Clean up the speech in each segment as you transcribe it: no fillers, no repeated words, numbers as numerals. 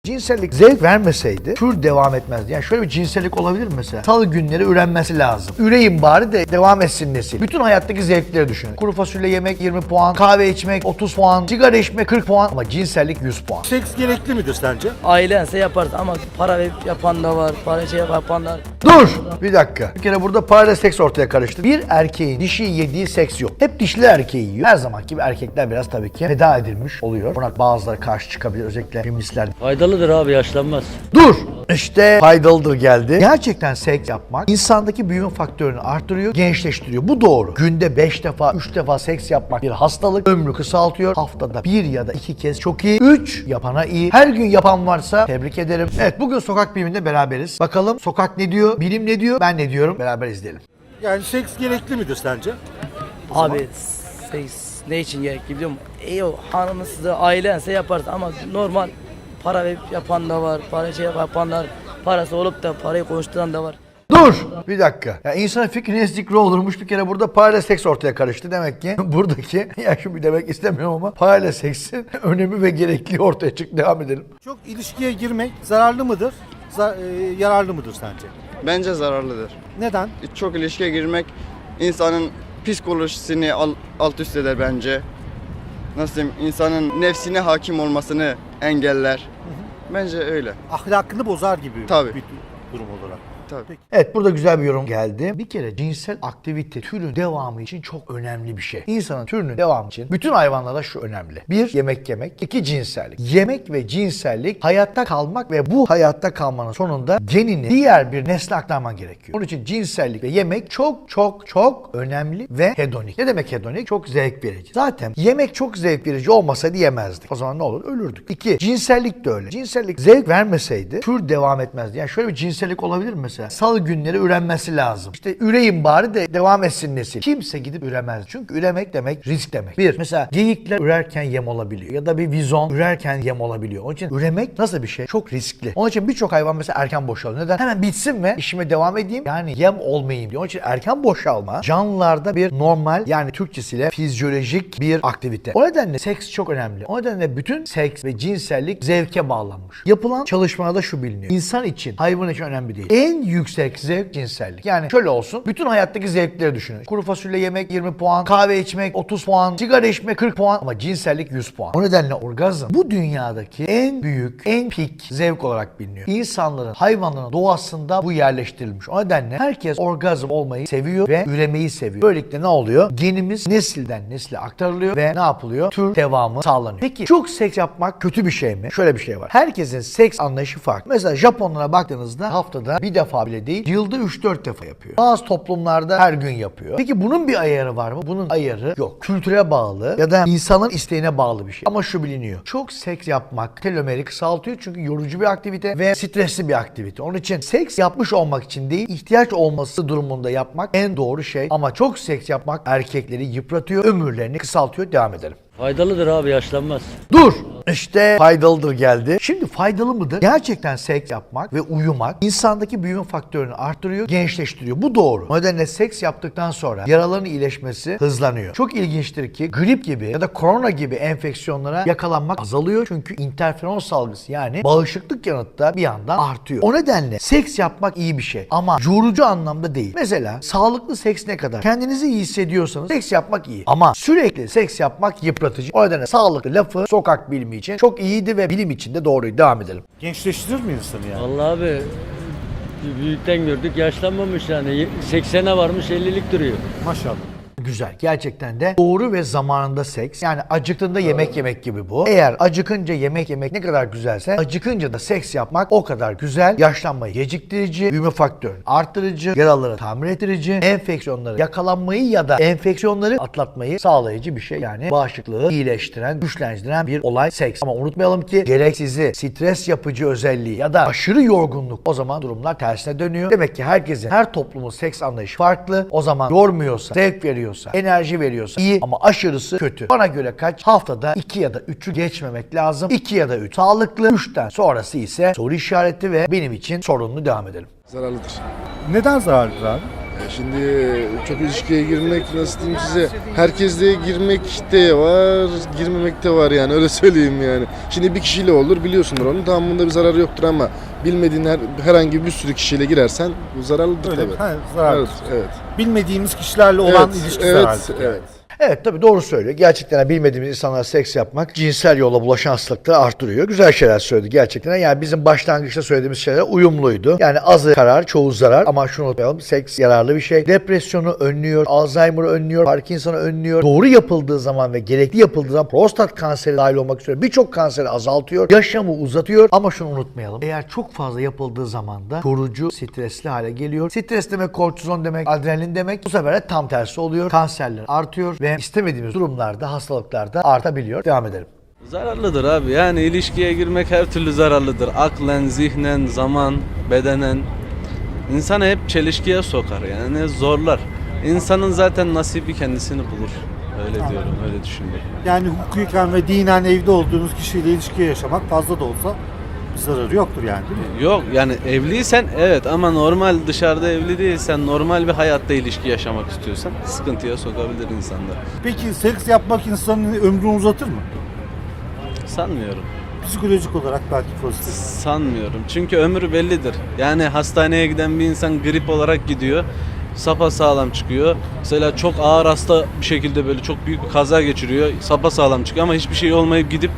Cinsellik zevk vermeseydi tür devam etmezdi. Yani şöyle bir cinsellik olabilir mi mesela? Salı günleri ürenmesi lazım. Üreyim bari de devam etsin nesil. Bütün hayattaki zevkleri düşünün. Kuru fasulye yemek 20 puan, kahve içmek 30 puan, sigara içmek 40 puan ama cinsellik 100 puan. Seks gerekli midir sence? Ailense yaparız ama para verip yapan da var, para yapan da var. Dur! Bir dakika. Bir kere burada parayla seks ortaya karıştı. Bir erkeğin dişi yediği seks yok. Hep dişli erkeği yiyor. Her zaman gibi erkekler biraz tabii ki feda edilmiş oluyor. Buna bazıları karşı çıkabilir. Özellikle feministler. Faydalıdır abi, yaşlanmaz. Dur! İşte faydalıdır geldi. Gerçekten seks yapmak insandaki büyüme faktörünü artırıyor, gençleştiriyor. Bu doğru. Günde 5 defa, 3 defa seks yapmak bir hastalık. Ömrü kısaltıyor. Haftada 1 ya da 2 kez çok iyi. 3 yapana iyi. Her gün yapan varsa tebrik ederim. Evet, bugün Sokak Biliminde beraberiz. Bakalım sokak ne diyor, bilim ne diyor, ben ne diyorum? Beraber izleyelim. Yani seks gerekli midir sence? Abi seks ne için gerekli biliyor musun? O hanımınızı ailense yaparız ama normal para verip yapan da var, para yapan da var. Parası olup da parayı konuşturan da var. Dur! Bir dakika. Ya insanın fikri zikri olurmuş, bir kere burada parayla seks ortaya karıştı. Demek ki buradaki, ya şimdi demek istemiyorum ama parayla seksin önemi ve gerekliliği ortaya çıktı. Devam edelim. Çok ilişkiye girmek zararlı mıdır? Yararlı mıdır sence? Bence zararlıdır. Neden? Çok ilişkiye girmek insanın psikolojisini alt üst eder bence. Nasıl diyeyim? İnsanın nefsine hakim olmasını engeller. Bence öyle. Ahlakını bozar gibi Tabii. bir durum olarak. Tabii. Peki. Evet, burada güzel bir yorum geldi. Bir kere cinsel aktivite türün devamı için çok önemli bir şey. İnsanın türünün devamı için bütün hayvanlarda şu önemli. 1. Yemek yemek. 2. Cinsellik. Yemek ve cinsellik hayatta kalmak ve bu hayatta kalmanın sonunda genini diğer bir nesle aktarman gerekiyor. Onun için cinsellik ve yemek çok önemli ve hedonik. Ne demek hedonik? Çok zevk verici. Zaten yemek çok zevk verici olmasaydı yemezdik. O zaman ne olur? Ölürdük. 2. Cinsellik de öyle. Cinsellik zevk vermeseydi tür devam etmezdi. Yani şöyle bir cinsellik olabilir mi mesela? Salı günleri ürenmesi lazım. İşte üreyim bari de devam etsin nesil. Kimse gidip üremez. Çünkü üremek demek risk demek. Bir, mesela geyikler ürerken yem olabiliyor. Ya da bir vizon ürerken yem olabiliyor. Onun için üremek nasıl bir şey? Çok riskli. Onun için birçok hayvan mesela erken boşalıyor. Neden? Hemen bitsin ve işime devam edeyim. Yani yem olmayayım diyor. Onun için erken boşalma canlılarda bir normal, yani Türkçesiyle fizyolojik bir aktivite. O nedenle seks çok önemli. O nedenle bütün seks ve cinsellik zevke bağlanmış. Yapılan çalışmalarda şu biliniyor. İnsan için, hayvan için önemli değil. En yüksek zevk cinsellik. Yani şöyle olsun. Bütün hayattaki zevkleri düşünün. Kuru fasulye yemek 20 puan, kahve içmek 30 puan, sigara içmek 40 puan ama cinsellik 100 puan. O nedenle orgazm bu dünyadaki en büyük, en pik zevk olarak biliniyor. İnsanların, hayvanların doğasında bu yerleştirilmiş. O nedenle herkes orgazm olmayı seviyor ve üremeyi seviyor. Böylelikle ne oluyor? Genimiz nesilden nesile aktarılıyor ve ne yapılıyor? Tür devamı sağlanıyor. Peki çok seks yapmak kötü bir şey mi? Şöyle bir şey var. Herkesin seks anlayışı farklı. Mesela Japonlara baktığınızda haftada bir defa bile değil, yılda 3-4 defa yapıyor. Bazı toplumlarda her gün yapıyor. Peki bunun bir ayarı var mı? Bunun ayarı yok. Kültüre bağlı ya da insanın isteğine bağlı bir şey. Ama şu biliniyor. Çok seks yapmak telomeri kısaltıyor çünkü yorucu bir aktivite ve stresli bir aktivite. Onun için seks yapmış olmak için değil, ihtiyaç olması durumunda yapmak en doğru şey. Ama çok seks yapmak erkekleri yıpratıyor, ömürlerini kısaltıyor. Devam edelim. Faydalıdır abi, yaşlanmaz. Dur! İşte faydalıdır geldi. Şimdi faydalı mıdır? Gerçekten seks yapmak ve uyumak insandaki büyüme faktörünü artırıyor, gençleştiriyor. Bu doğru. O nedenle seks yaptıktan sonra yaraların iyileşmesi hızlanıyor. Çok ilginçtir ki grip gibi ya da korona gibi enfeksiyonlara yakalanmak azalıyor. Çünkü interferon salgısı, yani bağışıklık yanıtı da bir yandan artıyor. O nedenle seks yapmak iyi bir şey ama yorucu anlamda değil. Mesela sağlıklı seks ne kadar? Kendinizi iyi hissediyorsanız seks yapmak iyi. Ama sürekli seks yapmak yıpratıcı. O nedenle sağlıklı lafı sokak bilimi için çok iyiydi ve bilim için de doğruydu. Devam edelim. Gençleştirir mi insanı yani? Vallahi abi, büyükten gördük, yaşlanmamış yani. 80'e varmış, 50'lik duruyor. Maşallah. Güzel. Gerçekten de doğru ve zamanında seks. Yani acıktığında yemek yemek gibi bu. Eğer acıkınca yemek yemek ne kadar güzelse, acıkınca da seks yapmak o kadar güzel. Yaşlanmayı geciktirici, büyüme faktörünü arttırıcı, yaraları tamir ettirici, enfeksiyonları yakalanmayı ya da enfeksiyonları atlatmayı sağlayıcı bir şey. Yani bağışıklığı iyileştiren, güçlendiren bir olay seks. Ama unutmayalım ki gereksizi, stres yapıcı özelliği ya da aşırı yorgunluk, o zaman durumlar tersine dönüyor. Demek ki herkesin, her toplumun seks anlayışı farklı. O zaman yormuyorsa, zevk veriyorsa, enerji veriyorsa iyi ama aşırısı kötü. Bana göre kaç? Haftada 2 ya da 3'ü geçmemek lazım. 2 ya da 3 sağlıklı, 3'ten sonrası ise soru işareti ve benim için sorunlu. Devam edelim. Zararlıdır. Neden zararlıdır abi? Şimdi çok ilişkiye girmek, nasıl diyeyim size, herkesle girmek de var, girmemek de var yani, öyle söyleyeyim yani. Şimdi bir kişiyle olur, biliyorsundur onun, tamam, bunda bir zararı yoktur ama bilmediğin herhangi bir sürü kişiyle girersen bu zararlıdır Öyle tabii. mi? Ha, zararlı. Evet, evet. Bilmediğimiz kişilerle olan Evet, ilişki evet, zararlı. evet. Evet tabii doğru söylüyor. Gerçekten bilmediğimiz insanlarla seks yapmak cinsel yolla bulaşan hastalıkları artırıyor. Güzel şeyler söyledi gerçekten. Yani bizim başlangıçta söylediğimiz şeyler uyumluydu. Yani azı karar, çoğu zarar ama şunu unutmayalım. Seks yararlı bir şey. Depresyonu önlüyor, Alzheimer'ı önlüyor, Parkinson'u önlüyor. Doğru yapıldığı zaman ve gerekli yapıldığı zaman prostat kanseri dahil olmak üzere birçok kanseri azaltıyor. Yaşamı uzatıyor ama şunu unutmayalım. Eğer çok fazla yapıldığı zaman da yorucu, stresli hale geliyor. Stres demek kortizon demek, adrenalin demek. Bu sefer de tam tersi oluyor. Kanserler artıyor ve istemediğimiz durumlarda, hastalıklarda artabiliyor. Devam edelim. Zararlıdır abi. Yani ilişkiye girmek her türlü zararlıdır. Aklen, zihnen, zaman, bedenen. İnsanı hep çelişkiye sokar yani zorlar. İnsanın zaten nasibi kendisini bulur. Öyle diyorum, öyle düşünüyorum. Yani hukuken ve dinen evli olduğunuz kişiyle ilişki yaşamak fazla da olsa bir zararı yoktur yani, değil mi? Yok yani evliysen evet ama normal dışarıda evli değilsen, normal bir hayatta ilişki yaşamak istiyorsan sıkıntıya sokabilir insanlar. Peki seks yapmak insanın ömrünü uzatır mı? Sanmıyorum. Psikolojik olarak belki pozitif. Sanmıyorum. Çünkü ömrü bellidir. Yani hastaneye giden bir insan grip olarak gidiyor. Sapasağlam çıkıyor. Mesela çok ağır hasta bir şekilde böyle çok büyük bir kaza geçiriyor. Sapasağlam çıkıyor ama hiçbir şey olmayıp gidip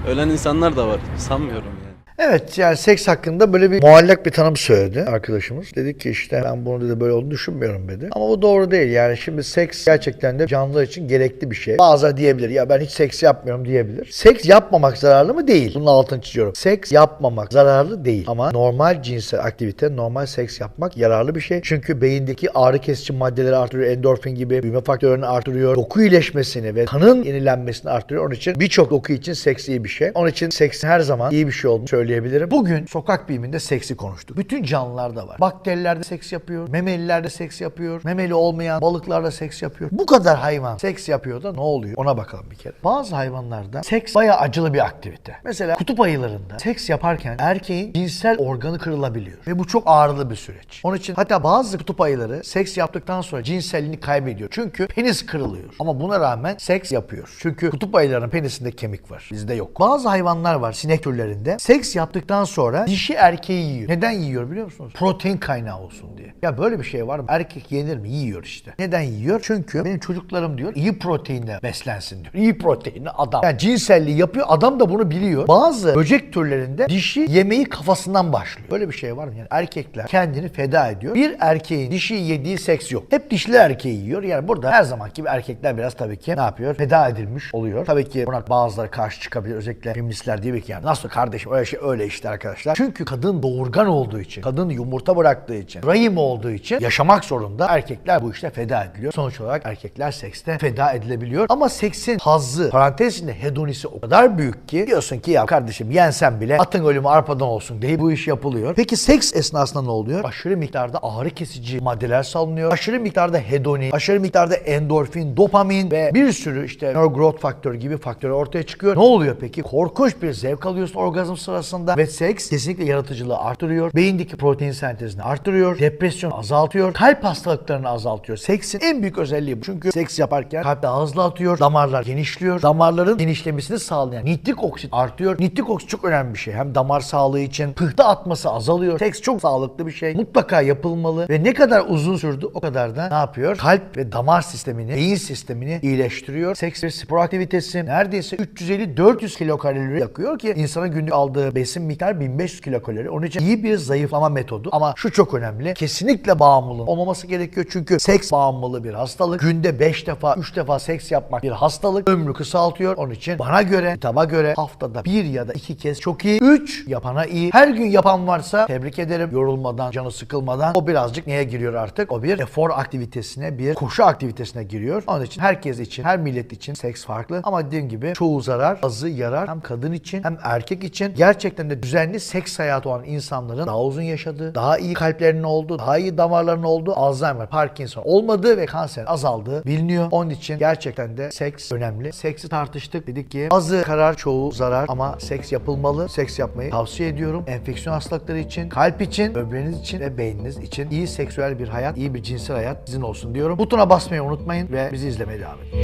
ölen insanlar da var. Sanmıyorum yani. Evet yani seks hakkında böyle bir muallak bir tanım söyledi arkadaşımız. Dedik ki işte ben bunu dedi böyle olduğunu düşünmüyorum dedi. Ama bu doğru değil yani şimdi seks gerçekten de canlılar için gerekli bir şey. Bazıları diyebilir ya ben hiç seks yapmıyorum diyebilir. Seks yapmamak zararlı mı? Değil. Bunun altını çiziyorum. Seks yapmamak zararlı değil. Ama normal cinsel aktivite, normal seks yapmak yararlı bir şey. Çünkü beyindeki ağrı kesici maddeleri artırıyor. Endorfin gibi büyüme faktörlerini artırıyor. Doku iyileşmesini ve kanın yenilenmesini artırıyor. Onun için birçok doku için seks iyi bir şey. Onun için seksin her zaman iyi bir şey olduğunu söyleyebilirim. Bugün sokak biliminde seksi konuştuk. Bütün canlılarda var. Bakteriler de seks yapıyor. Memeliler de seks yapıyor. Memeli olmayan balıklar da seks yapıyor. Bu kadar hayvan seks yapıyor da ne oluyor? Ona bakalım bir kere. Bazı hayvanlarda seks bayağı acılı bir aktivite. Mesela kutup ayılarında seks yaparken erkeğin cinsel organı kırılabiliyor. Ve bu çok ağrılı bir süreç. Onun için hatta bazı kutup ayıları seks yaptıktan sonra cinselliğini kaybediyor. Çünkü penis kırılıyor. Ama buna rağmen seks yapıyor. Çünkü kutup ayılarının penisinde kemik var. Bizde yok. Bazı hayvanlar var sinek türlerinde. Seks yaptıktan sonra dişi erkeği yiyor. Neden yiyor biliyor musunuz? Protein kaynağı olsun diye. Ya böyle bir şey var mı? Erkek yenir mi? Yiyor işte. Neden yiyor? Çünkü benim çocuklarım diyor iyi proteinle beslensin diyor. İyi proteinli adam. Yani cinselliği yapıyor. Adam da bunu biliyor. Bazı böcek türlerinde dişi yemeği kafasından başlıyor. Böyle bir şey var mı? Yani erkekler kendini feda ediyor. Bir erkeğin dişi yediği seks yok. Hep dişli erkeği yiyor. Yani burada her zamanki gibi erkekler biraz tabii ki ne yapıyor? Feda edilmiş oluyor. Tabii ki buna bazıları karşı çıkabilir. Özellikle feministler diyor ki yani nasıl kardeşim öyle şey öyle işte arkadaşlar. Çünkü kadın doğurgan olduğu için, kadın yumurta bıraktığı için, rahim olduğu için yaşamak zorunda. Erkekler bu işte feda ediliyor. Sonuç olarak erkekler sekste feda edilebiliyor. Ama seksin hazzı, parantez içinde hedonisi o kadar büyük ki diyorsun ki ya kardeşim yensen bile atın ölümü arpadan olsun diye bu iş yapılıyor. Peki seks esnasında ne oluyor? Aşırı miktarda ağrı kesici maddeler salınıyor. Aşırı miktarda hedoni, aşırı miktarda endorfin, dopamin ve bir sürü işte neurogrowth faktörü gibi faktörler ortaya çıkıyor. Ne oluyor peki? Korkunç bir zevk alıyorsun orgazm sırasında ve seks kesinlikle yaratıcılığı artırıyor. Beyindeki protein sentezini artırıyor. Depresyonu azaltıyor. Kalp hastalıklarını azaltıyor. Seksin en büyük özelliği bu. Çünkü seks yaparken kalp daha hızlı atıyor. Damarlar genişliyor. Damarların genişlemesini sağlayan nitrik oksit artıyor. Nitrik oksit çok önemli bir şey. Hem damar sağlığı için pıhtı atması azalıyor. Seks çok sağlıklı bir şey. Mutlaka yapılmalı ve ne kadar uzun sürdü o kadar da ne yapıyor? Kalp ve damar sistemini, beyin sistemini iyileştiriyor. Seks bir spor aktivitesi. Neredeyse 350-400 kilokalori yakıyor ki insanın günlük aldığı besin miktarı 1500 kilokalori. Onun için iyi bir zayıflama metodu. Ama şu çok önemli. Kesinlikle bağımlılığın olmaması gerekiyor. Çünkü seks bağımlılığı bir hastalık. Günde 5 defa, 3 defa seks yapmak bir hastalık. Ömrü kısaltıyor. Onun için bana göre, kitaba göre haftada 1 ya da 2 kez çok iyi. 3 yapana iyi. Her gün yapan varsa tebrik ederim. Yorulmadan, canı sıkılmadan. O birazcık neye giriyor artık? O bir efor aktivitesine, bir koşu aktivitesine giriyor. Onun için herkes için, her millet için seks farklı. Ama dediğim gibi çoğu zarar, azı yarar. Hem kadın için hem erkek için. Gerçekten gerçekten de düzenli seks hayatı olan insanların daha uzun yaşadığı, daha iyi kalplerinin olduğu, daha iyi damarlarının olduğu, Alzheimer, Parkinson olmadığı ve kanser azaldığı biliniyor. Onun için gerçekten de seks önemli. Seksi tartıştık. Dedik ki azı karar, çoğu zarar ama seks yapılmalı. Seks yapmayı tavsiye ediyorum. Enfeksiyon hastalıkları için, kalp için, böbreğiniz için ve beyniniz için iyi seksüel bir hayat, iyi bir cinsel hayat sizin olsun diyorum. Butona basmayı unutmayın ve bizi izlemeye devam edin.